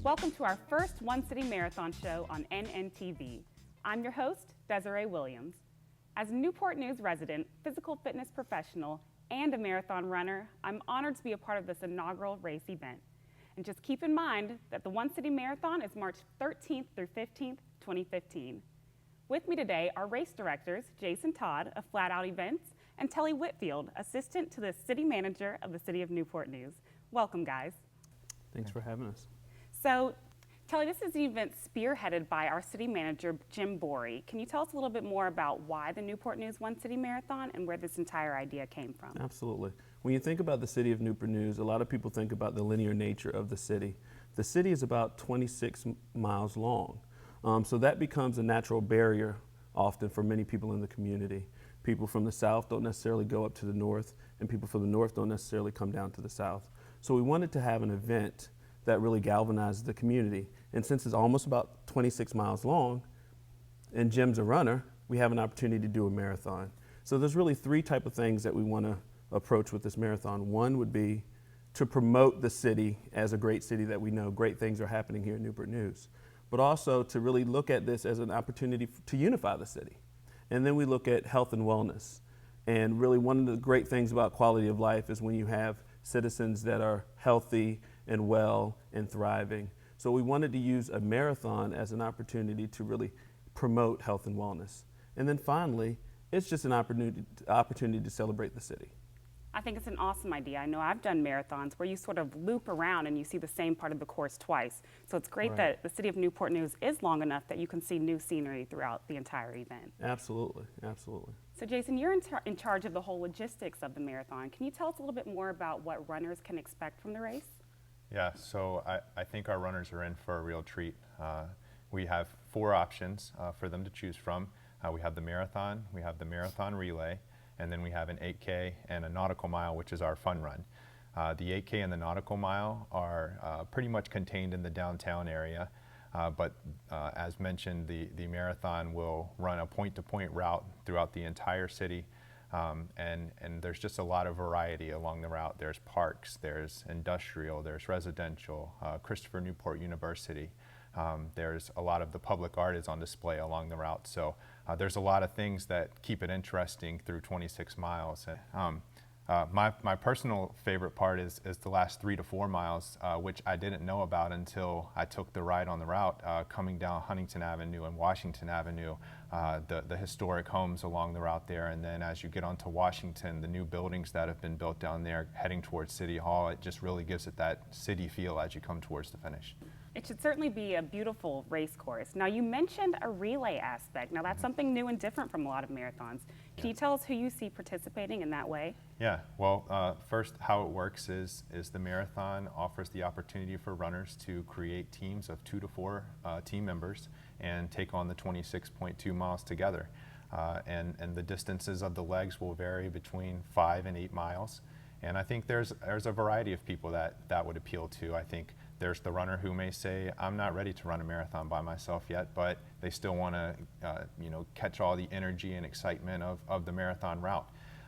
Welcome to our first One City Marathon show on NNTV. I'm your host, Desiree Williams. As a Newport News resident, physical fitness professional, and a marathon runner, I'm honored to be a part of this inaugural race event. And just keep in mind that the One City Marathon is March 13th through 15th, 2015. With me today are race directors Jason Todd of Flat Out Events and Telly Whitfield, assistant to the city manager of the City of Newport News. Welcome, guys. Thanks for having us. So, Telly, this is an event spearheaded by our city manager, Jim Borey. Can you tell us a little bit more about why the Newport News One City Marathon and where this entire idea came from? Absolutely. When you think about the city of Newport News, a lot of people think about the linear nature of the city. The city is about 26 miles long, so that becomes a natural barrier often for many people in the community. People from the south don't necessarily go up to the north, and people from the north don't necessarily come down to the south. So we wanted to have an event that really galvanizes the community. And since it's almost about 26 miles long, and Jim's a runner, we have an opportunity to do a marathon. So there's really three types of things that we want to approach with this marathon. One would be to promote the city as a great city that we know great things are happening here in Newport News, but also to really look at this as an opportunity to unify the city. And then we look at health and wellness. And really one of the great things about quality of life is when you have citizens that are healthy and well and thriving. So we wanted to use a marathon as an opportunity to really promote health and wellness. And then finally, it's just an opportunity to celebrate the city. I think it's an awesome idea. I know I've done marathons where you sort of loop around and you see the same part of the course twice. So it's great that the city of Newport News is long enough that you can see new scenery throughout the entire event. Absolutely, absolutely. So Jason, you're in charge of the whole logistics of the marathon. Can you tell us a little bit more about what runners can expect from the race? Yeah, so I think our runners are in for a real treat. We have four options for them to choose from. We have the marathon, we have the marathon relay, and then we have an 8K and a nautical mile, which is our fun run. The 8K and the nautical mile are pretty much contained in the downtown area, but as mentioned, the marathon will run a point-to-point route throughout the entire city. And there's just a lot of variety along the route. There's parks, there's industrial, there's residential, Christopher Newport University. There's a lot of the public art is on display along the route. So there's a lot of things that keep it interesting through 26 miles. My personal favorite part is the last 3 to 4 miles, which I didn't know about until I took the ride on the route, coming down Huntington Avenue and Washington Avenue, the historic homes along the route there. And then as you get onto Washington, the new buildings that have been built down there heading towards City Hall, it just really gives it that city feel as you come towards the finish. It should certainly be a beautiful race course. Now, you mentioned a relay aspect. Now, that's something new and different from a lot of marathons. Can you tell us who you see participating in that way? Yeah, well, first, how it works is the marathon offers the opportunity for runners to create teams of 2 to 4 team members and take on the 26.2 miles together. And the distances of the legs will vary between 5 and 8 miles. And I think there's a variety of people that would appeal to. I think there's the runner who may say, I'm not ready to run a marathon by myself yet, but they still want to catch all the energy and excitement of the marathon route.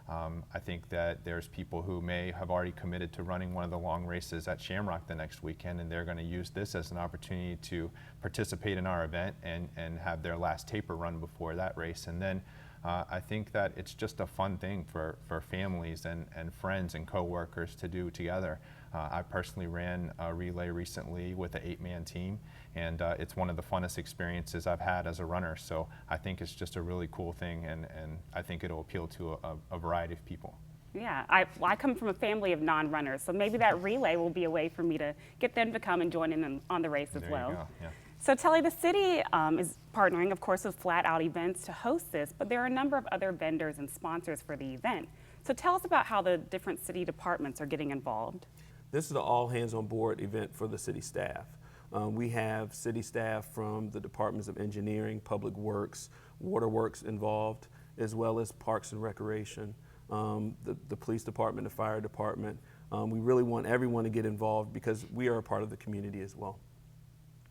I think that there's people who may have already committed to running one of the long races at Shamrock the next weekend, and they're going to use this as an opportunity to participate in our event and have their last taper run before that race. And then I think that it's just a fun thing for families and friends and coworkers to do together. I personally ran a relay recently with an 8-man team, and it's one of the funnest experiences I've had as a runner. So I think it's just a really cool thing, and I think it'll appeal to a variety of people. Yeah, I come from a family of non-runners, so maybe that relay will be a way for me to get them to come and join in on the race as well. There you go, yeah. So Telly, the city is partnering, of course, with Flat Out Events to host this, but there are a number of other vendors and sponsors for the event. So tell us about how the different city departments are getting involved. This is an all-hands-on-board event for the city staff. We have city staff from the departments of engineering, public works, waterworks involved, as well as parks and recreation, the police department, the fire department. We really want everyone to get involved because we are a part of the community as well.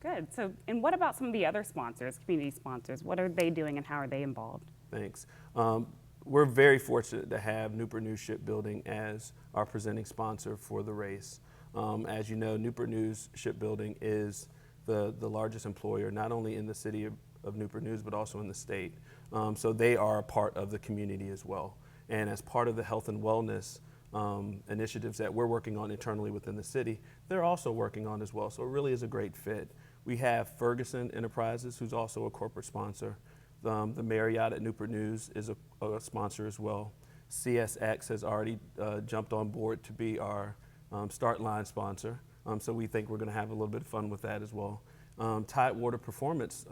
Good. So, and what about some of the other sponsors, community sponsors? What are they doing and how are they involved? Thanks. We're very fortunate to have Newport News Shipbuilding as our presenting sponsor for the race. As you know, Newport News Shipbuilding is the largest employer, not only in the city of Newport News, but also in the state. So they are a part of the community as well. And as part of the health and wellness initiatives that we're working on internally within the city, they're also working on as well. So it really is a great fit. We have Ferguson Enterprises, who's also a corporate sponsor. The Marriott at Newport News is a sponsor as well. CSX has already jumped on board to be our start line sponsor. So we think we're going to have a little bit of fun with that as well. Tidewater Performance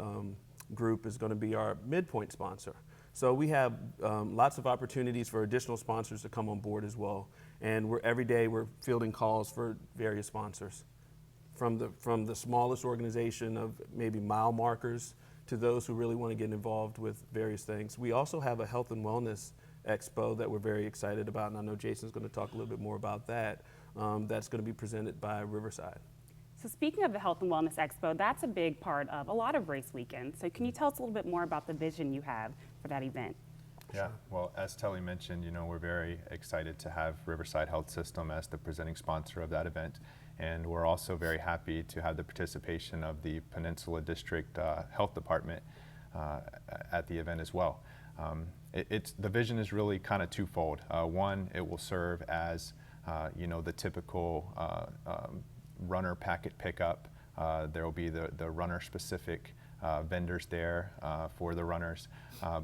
Group is going to be our midpoint sponsor. So we have lots of opportunities for additional sponsors to come on board as well. And every day we're fielding calls for various sponsors. From the smallest organization of maybe mile markers to those who really want to get involved with various things. We also have a health and wellness expo that we're very excited about, and I know Jason's going to talk a little bit more about that. That's going to be presented by Riverside. So speaking of the Health and Wellness Expo, that's a big part of a lot of race weekends. So can you tell us a little bit more about the vision you have for that event? Yeah, well, as Telly mentioned, we're very excited to have Riverside Health System as the presenting sponsor of that event. And we're also very happy to have the participation of the Peninsula District Health Department at the event as well. The vision is really kind of twofold. One, it will serve as the typical runner packet pickup. There will be the runner-specific vendors there for the runners,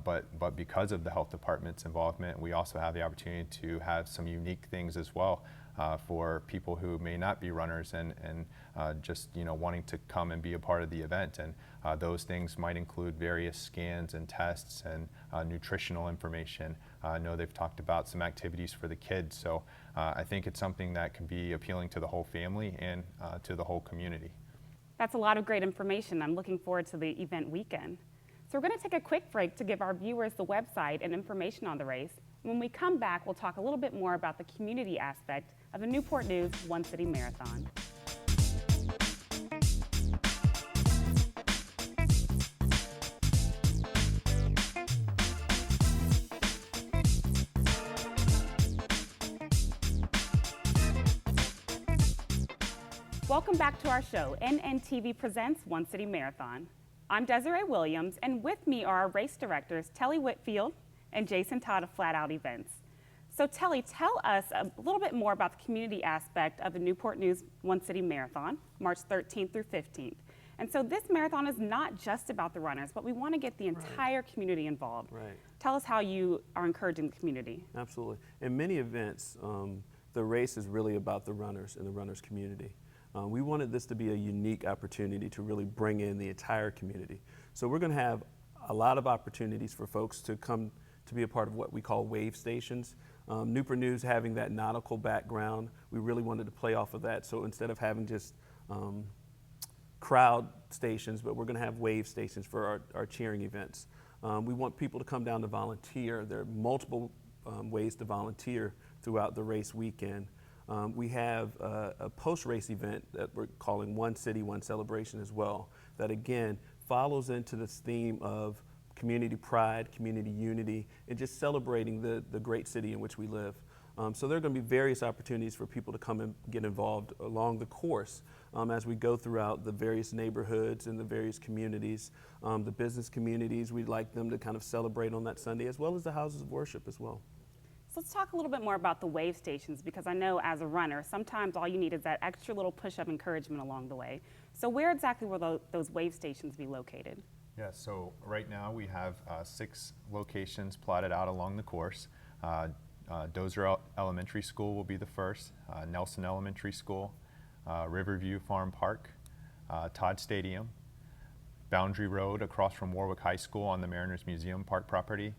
but because of the health department's involvement, we also have the opportunity to have some unique things as well for people who may not be runners and just wanting to come and be a part of the event. And those things might include various scans and tests and nutritional information. I know they've talked about some activities for the kids, so I think it's something that can be appealing to the whole family and to the whole community. That's a lot of great information. I'm looking forward to the event weekend. So we're going to take a quick break to give our viewers the website and information on the race. When we come back, we'll talk a little bit more about the community aspect of the Newport News One City Marathon. Welcome back to our show, NNTV presents One City Marathon. I'm Desiree Williams, and with me are our race directors, Telly Whitfield and Jason Todd of Flat Out Events. So Telly, tell us a little bit more about the community aspect of the Newport News One City Marathon, March 13th through 15th. And so this marathon is not just about the runners, but we want to get the entire community involved. Right. Tell us how you are encouraging the community. Absolutely. In many events, the race is really about the runners and the runners community. We wanted this to be a unique opportunity to really bring in the entire community. So we're going to have a lot of opportunities for folks to come to be a part of what we call wave stations. Newport News having that nautical background, we really wanted to play off of that. So instead of having just crowd stations, but we're going to have wave stations for our cheering events. We want people to come down to volunteer. There are multiple ways to volunteer throughout the race weekend. We have a post-race event that we're calling One City, One Celebration as well, that again follows into this theme of community pride, community unity, and just celebrating the great city in which we live. So there are going to be various opportunities for people to come and get involved along the course as we go throughout the various neighborhoods and the various communities. The business communities, we'd like them to kind of celebrate on that Sunday, as well as the houses of worship as well. So let's talk a little bit more about the wave stations, because I know as a runner, sometimes all you need is that extra little push of encouragement along the way. So where exactly will those wave stations be located? Yeah, so right now we have 6 locations plotted out along the course. Dozier Elementary School will be the first, Nelson Elementary School, Riverview Farm Park, Todd Stadium, Boundary Road across from Warwick High School on the Mariners Museum Park property,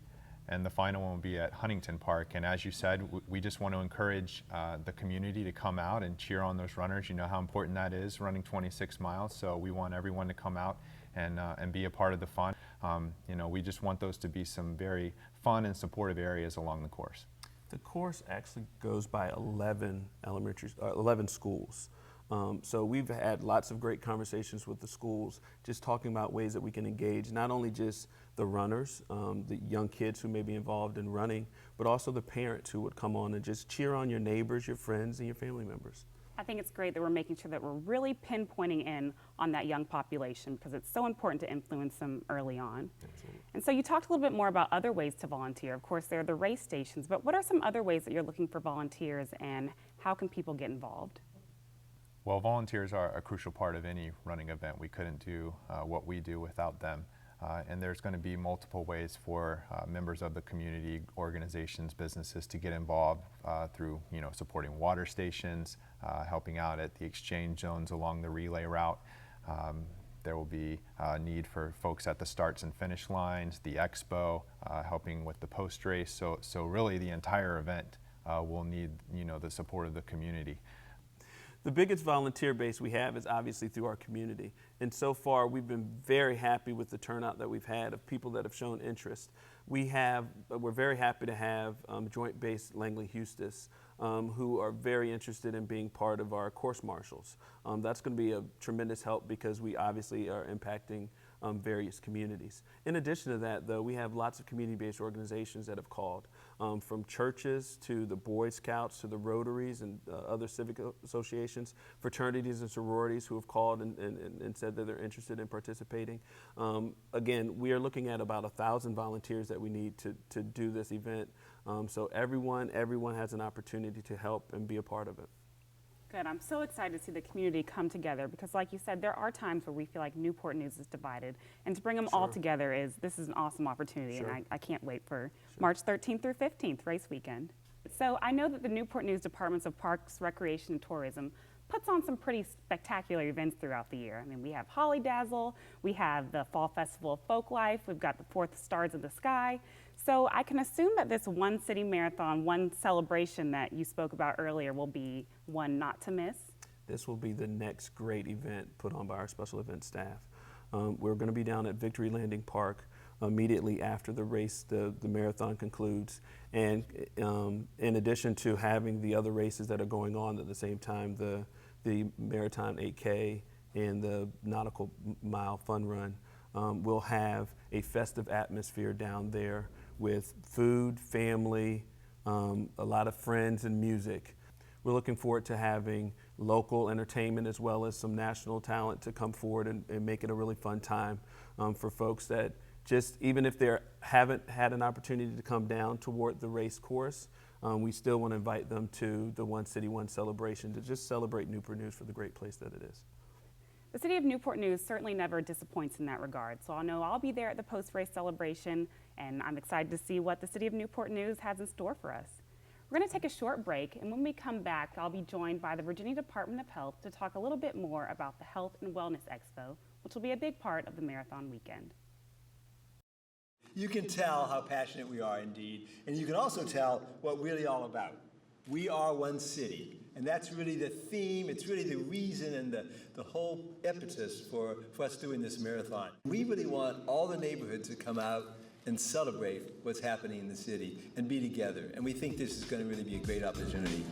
and the final one will be at Huntington Park. And as you said, we just want to encourage the community to come out and cheer on those runners. You know how important that is, running 26 miles, so we want everyone to come out and be a part of the fun. We just want those to be some very fun and supportive areas along the course. The course actually goes by 11 schools. So we've had lots of great conversations with the schools, just talking about ways that we can engage not only just the runners, the young kids who may be involved in running, but also the parents who would come on and just cheer on your neighbors, your friends, and your family members. I think it's great that we're making sure that we're really pinpointing in on that young population because it's so important to influence them early on. Absolutely. And so you talked a little bit more about other ways to volunteer. Of course, there are the race stations, but what are some other ways that you're looking for volunteers and how can people get involved? Well, volunteers are a crucial part of any running event. We couldn't do what we do without them. And there's going to be multiple ways for members of the community, organizations, businesses to get involved through, supporting water stations, helping out at the exchange zones along the relay route. There will be a need for folks at the starts and finish lines, the Expo, helping with the post race. So really the entire event will need, the support of the community. The biggest volunteer base we have is obviously through our community. And so far, we've been very happy with the turnout that we've had of people that have shown interest. We're very happy to have Joint Base Langley-Eustis, who are very interested in being part of our course marshals. That's going to be a tremendous help because we obviously are impacting various communities. In addition to that, though, we have lots of community-based organizations that have called, from churches to the Boy Scouts to the Rotaries and other civic associations, fraternities and sororities who have called and said that they're interested in participating. Again, we are looking at about 1,000 volunteers that we need to do this event. So everyone has an opportunity to help and be a part of it. Good. I'm so excited to see the community come together because, like you said, there are times where we feel like Newport News is divided, and to bring them all together is an awesome opportunity, and I can't wait for March 13th through 15th, race weekend. So I know that the Newport News Departments of Parks, Recreation, and Tourism puts on some pretty spectacular events throughout the year. I mean, we have Holly Dazzle, we have the Fall Festival of Folklife, we've got the 4th Stars in the Sky. So I can assume that this One City Marathon, one celebration that you spoke about earlier will be one not to miss. This will be the next great event put on by our special event staff. We're going to be down at Victory Landing Park immediately after the race, the marathon concludes. And in addition to having the other races that are going on at the same time, the Maritime 8K and the Nautical Mile Fun Run, we'll have a festive atmosphere down there with food, family, a lot of friends and music. We're looking forward to having local entertainment as well as some national talent to come forward and make it a really fun time for folks that just, even if they haven't had an opportunity to come down toward the race course, we still want to invite them to the One City, One celebration to just celebrate Newport News for the great place that it is. The City of Newport News certainly never disappoints in that regard, so I know I'll be there at the post-race celebration, and I'm excited to see what the City of Newport News has in store for us. We're going to take a short break, and when we come back, I'll be joined by the Virginia Department of Health to talk a little bit more about the Health and Wellness Expo, which will be a big part of the marathon weekend. You can tell how passionate we are indeed, and you can also tell what we're really all about. We are one city, and that's really the theme, it's really the reason and the whole impetus for us doing this marathon. We really want all the neighborhood to come out and celebrate what's happening in the city and be together, and we think this is going to really be a great opportunity.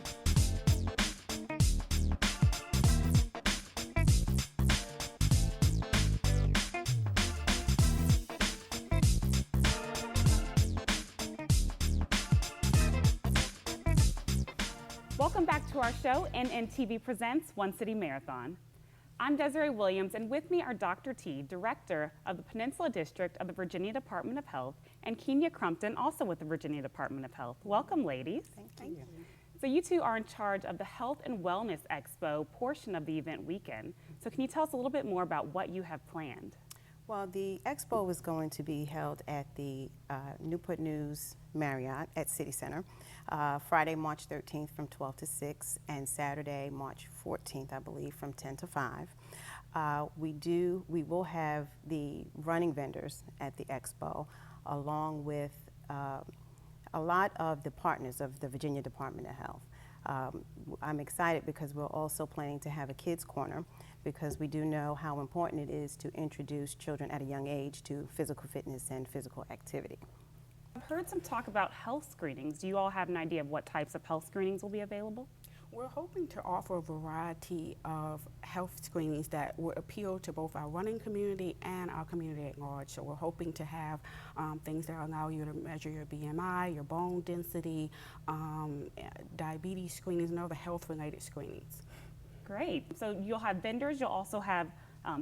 Welcome back to our show, NNTV Presents One City Marathon. I'm Desiree Williams, and with me are Dr. T, Director of the Peninsula District of the Virginia Department of Health, and Kenya Crumpton, also with the Virginia Department of Health. Welcome, ladies. Thank you. So you two are in charge of the Health and Wellness Expo portion of the event weekend. So can you tell us a little bit more about what you have planned? Well, the expo is going to be held at the Newport News Marriott at City Center, Friday, March 13th from 12 to 6, and Saturday, March 14th, I believe, from 10 to 5. We will have the running vendors at the expo, along with a lot of the partners of the Virginia Department of Health. I'm excited because we're also planning to have a kids corner, because we do know how important it is to introduce children at a young age to physical fitness and physical activity. I've heard some talk about health screenings. Do you all have an idea of what types of health screenings will be available? We're hoping to offer a variety of health screenings that will appeal to both our running community and our community at large. So we're hoping to have things that allow you to measure your BMI, your bone density, diabetes screenings, and other health-related screenings. Great. So you'll have vendors, you'll also have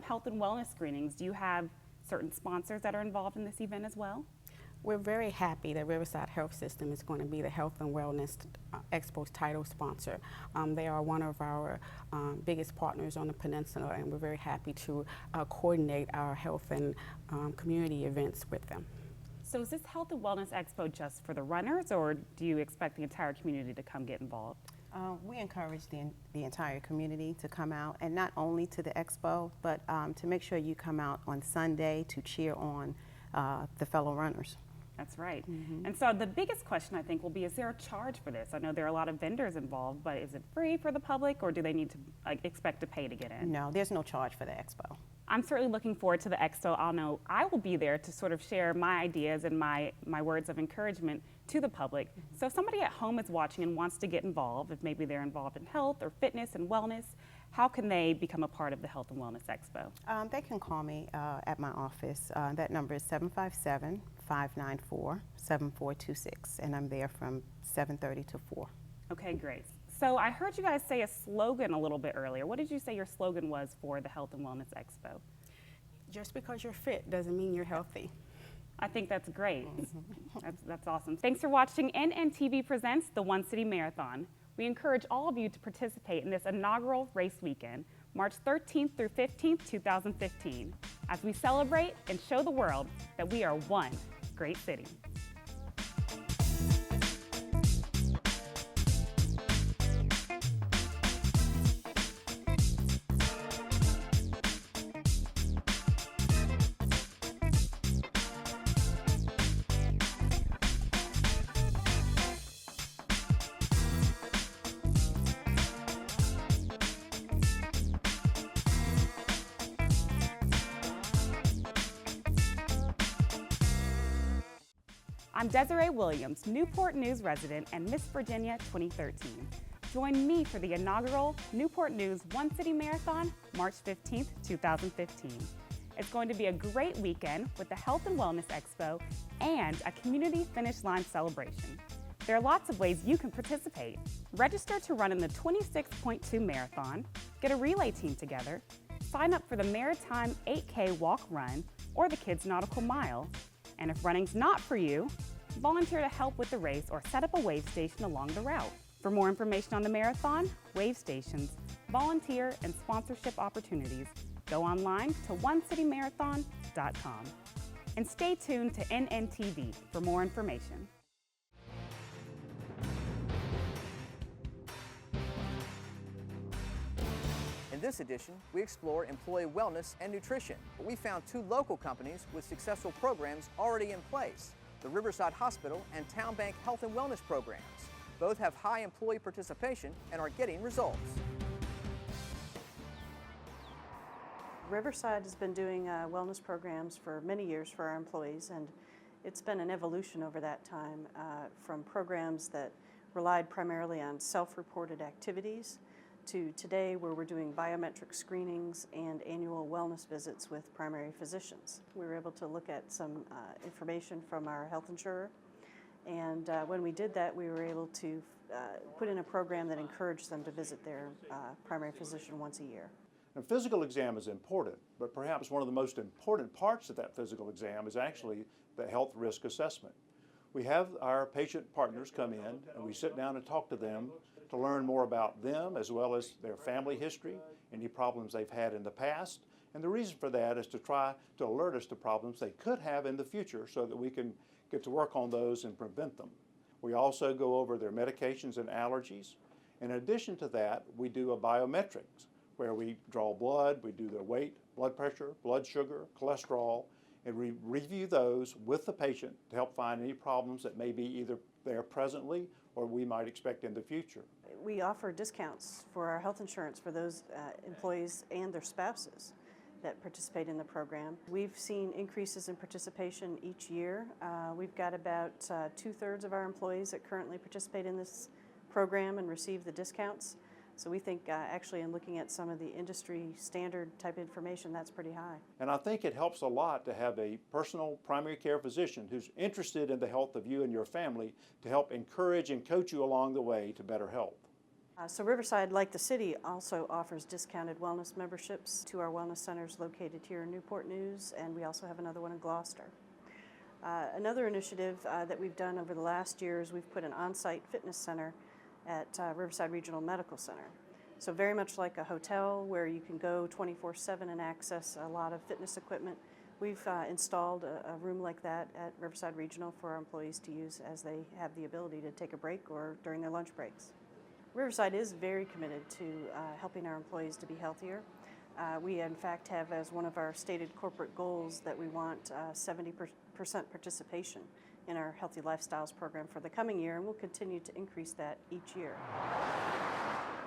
health and wellness screenings. Do you have certain sponsors that are involved in this event as well? We're very happy that Riverside Health System is going to be the Health and Wellness Expo's title sponsor. They are one of our biggest partners on the peninsula, and we're very happy to coordinate our health and community events with them. So is this Health and Wellness Expo just for the runners, or do you expect the entire community to come get involved? We encourage the entire community to come out, and not only to the expo, but to make sure you come out on Sunday to cheer on the fellow runners. That's right. And so the biggest question, I think, will be, is there a charge for this? I know there are a lot of vendors involved, but is it free for the public, or do they need to expect to pay to get in? No, there's no charge for the expo. I'm certainly looking forward to the Expo. I will be there to sort of share my ideas and my words of encouragement to the public. So if somebody at home is watching and wants to get involved, if maybe they're involved in health or fitness and wellness, how can they become a part of the Health and Wellness Expo? They can call me at my office. That number is 757-594-7426, and I'm there from 7:30 to 4. Okay, great. So I heard you guys say a slogan a little bit earlier. What did you say your slogan was for the Health and Wellness Expo? Just because you're fit doesn't mean you're healthy. I think that's great. That's awesome. Thanks for watching NNTV Presents the One City Marathon. We encourage all of you to participate in this inaugural race weekend, March 13th through 15th, 2015, as we celebrate and show the world that we are one great city. I'm Desiree Williams, Newport News resident and Miss Virginia 2013. Join me for the inaugural Newport News One City Marathon, March 15th, 2015. It's going to be a great weekend with the Health and Wellness Expo and a community finish line celebration. There are lots of ways you can participate. Register to run in the 26.2 marathon, get a relay team together, sign up for the Maritime 8K Walk Run or the Kids Nautical Mile. And if running's not for you, volunteer to help with the race or set up a wave station along the route. For more information on the marathon, wave stations, volunteer, and sponsorship opportunities, go online to onecitymarathon.com. And stay tuned to NNTV for more information. In this edition, we explore employee wellness and nutrition. We found two local companies with successful programs already in place, the Riverside Hospital and Town Bank Health and Wellness programs. Both have high employee participation and are getting results. Riverside has been doing wellness programs for many years for our employees, and it's been an evolution over that time from programs that relied primarily on self-reported activities to today where we're doing biometric screenings and annual wellness visits with primary physicians. We were able to look at some information from our health insurer, and when we did that, we were able to put in a program that encouraged them to visit their primary physician once a year. A physical exam is important, but perhaps one of the most important parts of that physical exam is actually the health risk assessment. We have our patient partners come in and we sit down and talk to them to learn more about them as well as their family history, any problems they've had in the past. And the reason for that is to try to alert us to problems they could have in the future so that we can get to work on those and prevent them. We also go over their medications and allergies. In addition to that, we do a biometrics where we draw blood, we do their weight, blood pressure, blood sugar, cholesterol, and we review those with the patient to help find any problems that may be either there presently or we might expect in the future. We offer discounts for our health insurance for those employees and their spouses that participate in the program. We've seen increases in participation each year. We've got about 2/3 of our employees that currently participate in this program and receive the discounts. So we think actually in looking at some of the industry standard type information, that's pretty high. And I think it helps a lot to have a personal primary care physician who's interested in the health of you and your family to help encourage and coach you along the way to better health. So Riverside, like the city, also offers discounted wellness memberships to our wellness centers located here in Newport News, and we also have another one in Gloucester. Another initiative that we've done over the last year is we've put an on-site fitness center at Riverside Regional Medical Center. So very much like a hotel where you can go 24/7 and access a lot of fitness equipment, we've installed a room like that at Riverside Regional for our employees to use as they have the ability to take a break or during their lunch breaks. Riverside is very committed to helping our employees to be healthier. We in fact have as one of our stated corporate goals that we want 70% participation in our Healthy Lifestyles program for the coming year, and we'll continue to increase that each year.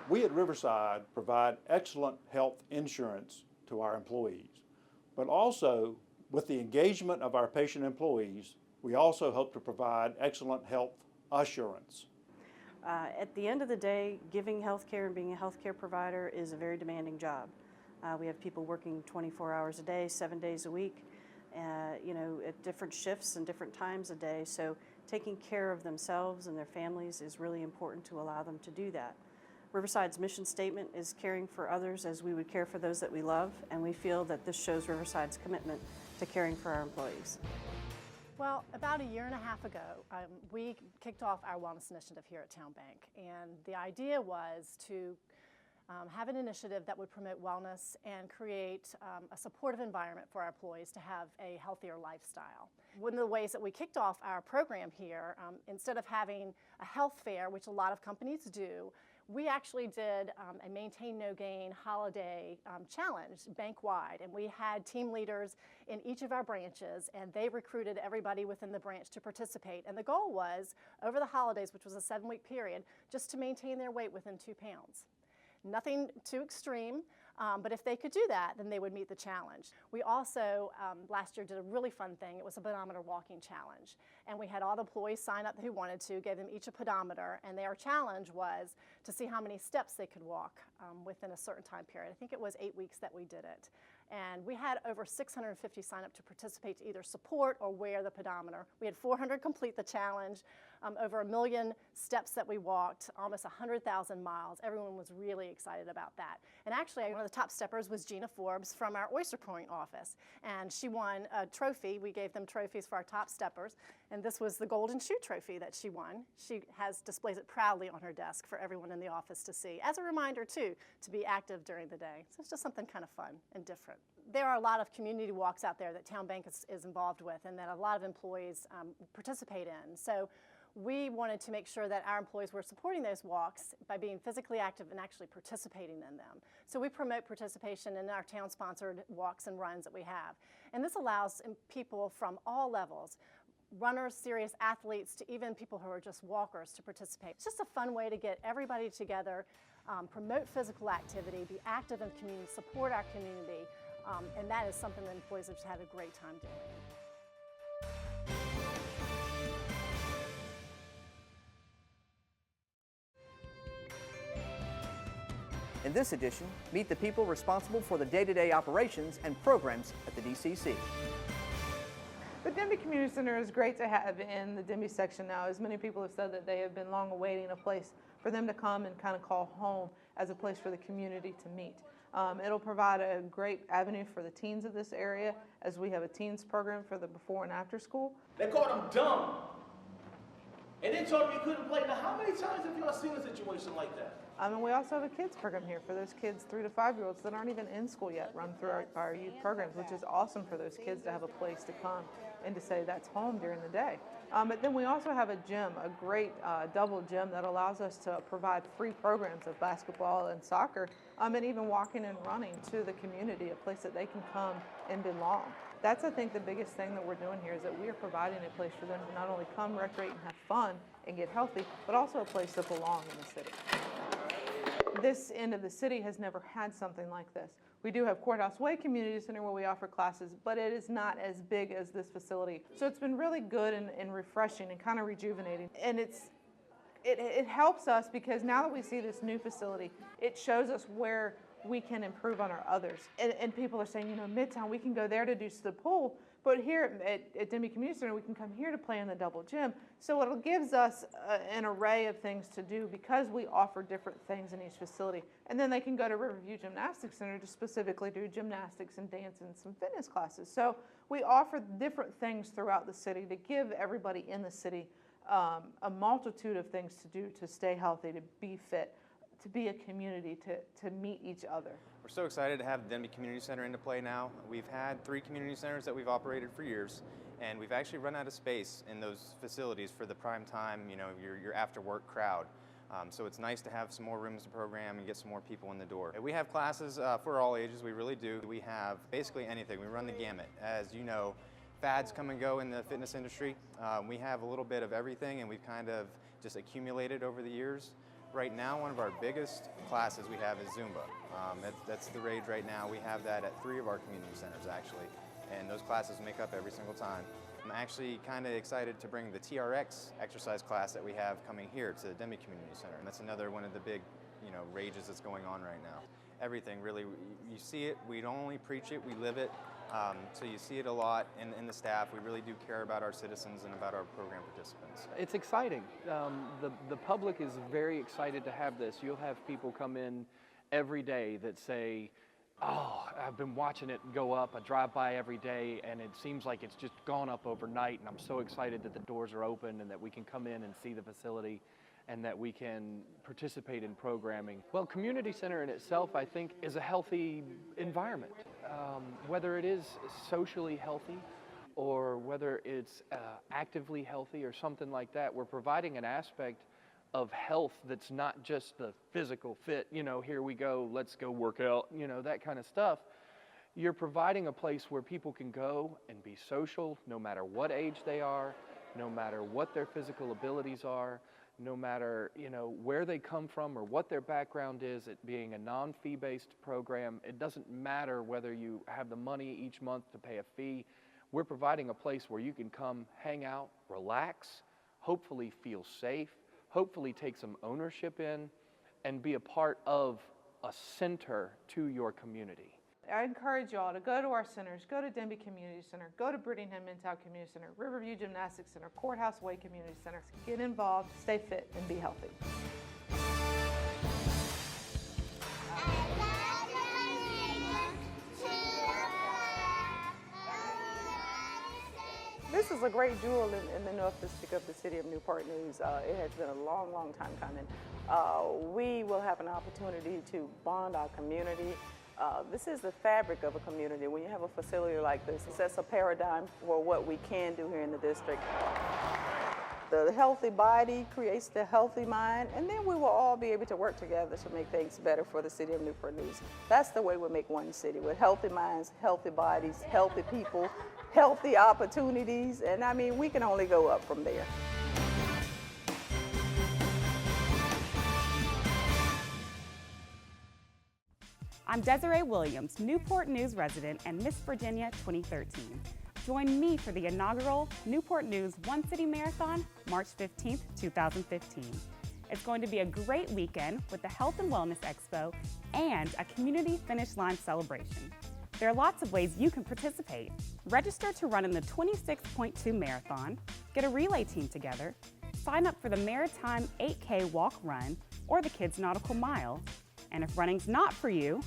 We at Riverside provide excellent health insurance to our employees, but also with the engagement of our patient employees, we also hope to provide excellent health assurance. At the end of the day, giving health care and being a healthcare provider is a very demanding job. We have people working 24 hours a day, 7 days a week, at different shifts and different times a day. So taking care of themselves and their families is really important to allow them to do that. Riverside's mission statement is caring for others as we would care for those that we love, and we feel that this shows Riverside's commitment to caring for our employees. Well, about a year and a half ago, we kicked off our wellness initiative here at Town Bank, and the idea was to have an initiative that would promote wellness and create a supportive environment for our employees to have a healthier lifestyle. One of the ways that we kicked off our program here, instead of having a health fair, which a lot of companies do, we actually did a Maintain No Gain holiday challenge bank-wide, and we had team leaders in each of our branches, and they recruited everybody within the branch to participate. And the goal was, over the holidays, which was a 7-week period, just to maintain their weight within 2 pounds. Nothing too extreme, but if they could do that, then they would meet the challenge. We also, last year, did a really fun thing. It was a pedometer walking challenge. And we had all the employees sign up who wanted to, gave them each a pedometer, and their challenge was to see how many steps they could walk within a certain time period. I think it was 8 weeks that we did it. And we had over 650 sign up to participate to either support or wear the pedometer. We had 400 complete the challenge, over 1 million steps that we walked, almost 100,000 miles. Everyone was really excited about that. And actually, one of the top steppers was Gina Forbes from our Oyster Point office. And she won a trophy. We gave them trophies for our top steppers. And this was the Golden Shoe Trophy that she won. She displays it proudly on her desk for everyone in the office to see, as a reminder, too, to be active during the day. So it's just something kind of fun and different. There are a lot of community walks out there that Town Bank is involved with and that a lot of employees participate in. So we wanted to make sure that our employees were supporting those walks by being physically active and actually participating in them. So we promote participation in our town-sponsored walks and runs that we have. And this allows people from all levels, runners, serious athletes, to even people who are just walkers to participate. It's just a fun way to get everybody together, promote physical activity, be active in the community, support our community, and that is something that employees have just had a great time doing. In this edition, meet the people responsible for the day-to-day operations and programs at the DCC. The Demi Community Center is great to have in the Demi section now, as many people have said that they have been long awaiting a place for them to come and kind of call home as a place for the community to meet. It'll provide a great avenue for the teens of this area, as we have a teens program for the before and after school. They called him dumb. And they told him he couldn't play. Now, how many times have y'all seen a situation like that? And we also have a kids program here for those kids 3 to 5-year-olds that aren't even in school yet, run through our youth programs, which is awesome for those kids to have a place to come and to say that's home during the day. But then we also have a gym, a great double gym that allows us to provide free programs of basketball and soccer, and even walking and running to the community, a place that they can come and belong. That's, I think, the biggest thing that we're doing here is that we are providing a place for them to not only come, recreate, and have fun and get healthy, but also a place to belong in the city. This end of the city has never had something like this. We do have Courthouse Way Community Center where we offer classes, but it is not as big as this facility. So it's been really good and refreshing and kind of rejuvenating. And it helps us because now that we see this new facility, it shows us where we can improve on our others. And people are saying, you know, Midtown, we can go there to do the pool, But here at Demi Community Center, we can come here to play in the double gym. So it gives us an array of things to do because we offer different things in each facility. And then they can go to Riverview Gymnastics Center to specifically do gymnastics and dance and some fitness classes. So we offer different things throughout the city to give everybody in the city a multitude of things to do to stay healthy, to be fit, to be a community, to meet each other. We're so excited to have the Demi Community Center into play now. We've had 3 community centers that we've operated for years, and we've actually run out of space in those facilities for the prime time, you know, your after work crowd. So it's nice to have some more rooms to program and get some more people in the door. We have classes for all ages, we really do. We have basically anything. We run the gamut. As you know, fads come and go in the fitness industry. We have a little bit of everything, and we've kind of just accumulated over the years. Right now, one of our biggest classes we have is Zumba. That's the rage right now. We have that at 3 of our community centers, actually, and those classes make up every single time. I'm actually kind of excited to bring the TRX exercise class that we have coming here to the Demi Community Center, and that's another one of the big, you know, rages that's going on right now. Everything, really, you see it, we don't only preach it, we live it. So you see it a lot in the staff. We really do care about our citizens and about our program participants. It's exciting. The public is very excited to have this. You'll have people come in every day that say, oh, I've been watching it go up. I drive by every day and it seems like it's just gone up overnight, and I'm so excited that the doors are open and that we can come in and see the facility and that we can participate in programming. Well, community center in itself, I think, is a healthy environment. Whether it is socially healthy or whether it's actively healthy or something like that, we're providing an aspect of health that's not just the physical fit, you know, here we go, let's go work out, you know, that kind of stuff. You're providing a place where people can go and be social no matter what age they are, no matter what their physical abilities are, no matter, you know, where they come from or what their background is. It being a non-fee-based program, it doesn't matter whether you have the money each month to pay a fee. We're providing a place where you can come, hang out, relax, hopefully feel safe, hopefully take some ownership in, and be a part of a center to your community. I encourage y'all to go to our centers, go to Denby Community Center, go to Brittingham Midtown Community Center, Riverview Gymnastics Center, Courthouse Way Community Center. Get involved, stay fit, and be healthy. This is a great jewel in the North District of the City of Newport News. It has been a long, long time coming. We will have an opportunity to bond our community. This is the fabric of a community. When you have a facility like this, it sets a paradigm for what we can do here in the district. The healthy body creates the healthy mind, and then we will all be able to work together to make things better for the City of Newport News. That's the way we make one city, with healthy minds, healthy bodies, healthy people, healthy opportunities, and I mean, we can only go up from there. I'm Desiree Williams, Newport News resident and Miss Virginia 2013. Join me for the inaugural Newport News One City Marathon, March 15th, 2015. It's going to be a great weekend with the Health and Wellness Expo and a community finish line celebration. There are lots of ways you can participate. Register to run in the 26.2 marathon, get a relay team together, sign up for the Maritime 8K walk run or the Kids Nautical Mile, and if running's not for you,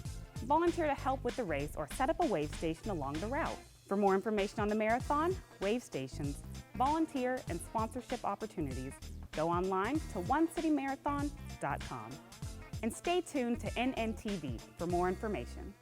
volunteer to help with the race or set up a wave station along the route. For more information on the marathon, wave stations, volunteer, and sponsorship opportunities, go online to onecitymarathon.com. And stay tuned to NNTV for more information.